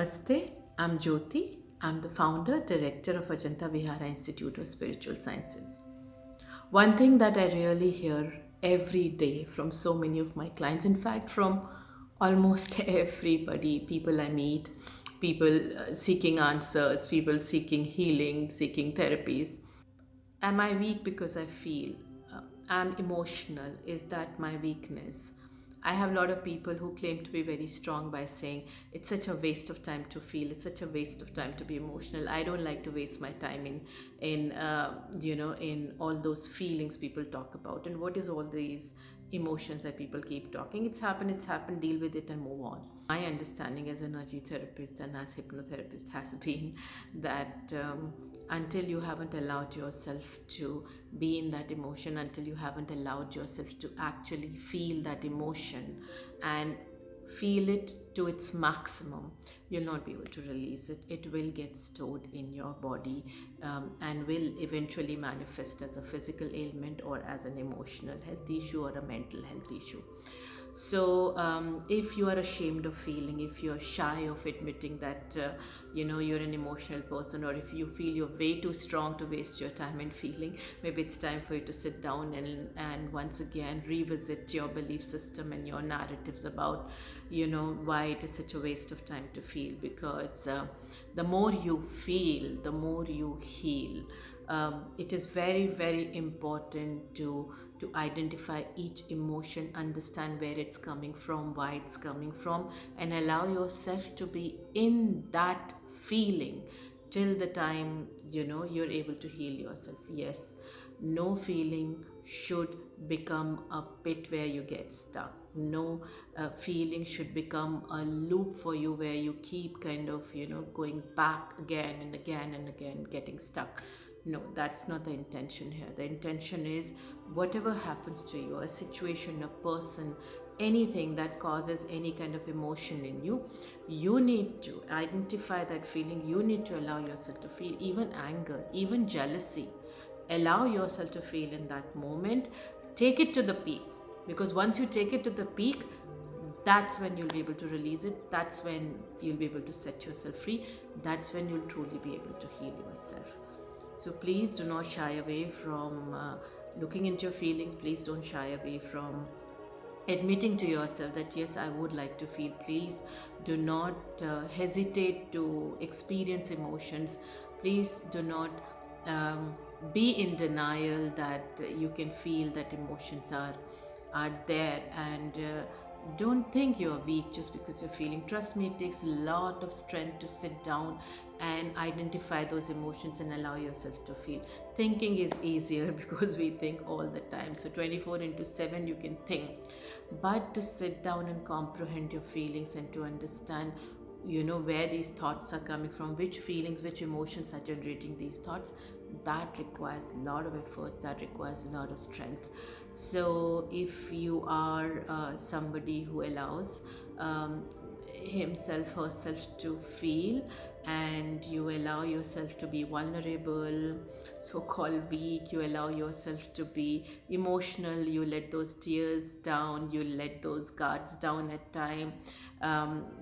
Namaste, I'm Jyoti. I'm the founder, director of Ajanta Vihara Institute of Spiritual Sciences. One thing that I really hear every day from so many of my clients, in fact, from almost everybody, people I meet, people seeking answers, people seeking healing, seeking therapies. Am I weak because I feel? I'm emotional. Is that my weakness? I have a lot of people who claim to be very strong by saying it's such a waste of time to feel. It's such a waste of time to be emotional. I don't like to waste my time in all those feelings people talk about. And what is all these emotions that people keep talking? It's happened. It's happened. Deal with it and move on. My understanding as an energy therapist and as hypnotherapist has been that until you haven't allowed yourself to be in that emotion, until you haven't allowed yourself to actually feel that emotion and feel it to its maximum, you'll not be able to release it. It will get stored in your body and will eventually manifest as a physical ailment or as an emotional health issue or a mental health issue. So if you are ashamed of feeling, if you're shy of admitting that you're an emotional person, or if you feel you're way too strong to waste your time in feeling, maybe it's time for you to sit down and once again revisit your belief system and your narratives about why it is such a waste of time to feel. Because the more you feel, the more you heal. It is very, very important to identify each emotion, understand where it's coming from, why it's coming from, and allow yourself to be in that feeling till the time you're able to heal yourself. Yes, no feeling should become a pit where you get stuck. No feeling should become a loop for you where you keep kind of going back again and again and again, getting stuck. No, that's not the intention here. The intention is whatever happens to you, a situation, a person, anything that causes any kind of emotion in you, you need to identify that feeling. You need to allow yourself to feel even anger, even jealousy. Allow yourself to feel in that moment. Take it to the peak, because once you take it to the peak, that's when you'll be able to release it. That's when you'll be able to set yourself free. That's when you'll truly be able to heal yourself. So please do not shy away from looking into your feelings. Please don't shy away from admitting to yourself that yes, I would like to feel. Please do not hesitate to experience emotions. Please do not um, be in denial that you can feel that emotions are there, and don't think you're weak just because you're feeling. Trust me, it takes a lot of strength to sit down and identify those emotions and allow yourself to feel. Thinking is easier because we think all the time, so 24 into 7 you can think, but to sit down and comprehend your feelings and to understand where these thoughts are coming from, which feelings, which emotions are generating these thoughts, that requires a lot of efforts, that requires a lot of strength. So if you are somebody who allows himself, herself to feel, and you allow yourself to be vulnerable, so called weak, you allow yourself to be emotional, you let those tears down, you let those guards down at time,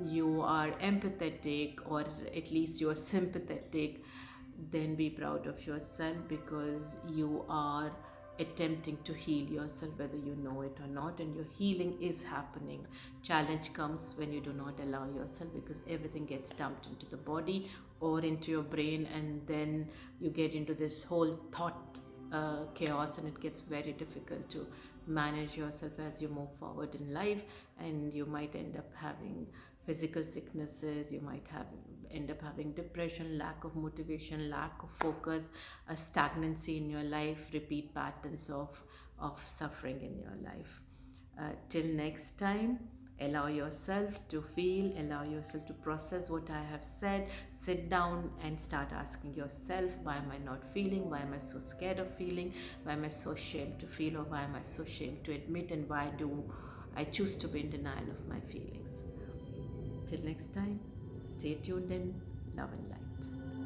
you are empathetic, or at least you are sympathetic, then be proud of yourself, because you are attempting to heal yourself whether you know it or not, and your healing is happening. Challenge comes when you do not allow yourself, because everything gets dumped into the body or into your brain, and then you get into this whole thought chaos, and it gets very difficult to manage yourself as you move forward in life. And you might end up having physical sicknesses, you might end up having depression, lack of motivation, lack of focus, a stagnancy in your life, repeat patterns of suffering in your life. Till next time, allow yourself to feel, allow yourself to process what I have said. Sit down and start asking yourself, why am I not feeling? Why am I so scared of feeling? Why am I so ashamed to feel? Or why am I so ashamed to admit? And why do I choose to be in denial of my feelings? Till next time, stay tuned in love and light.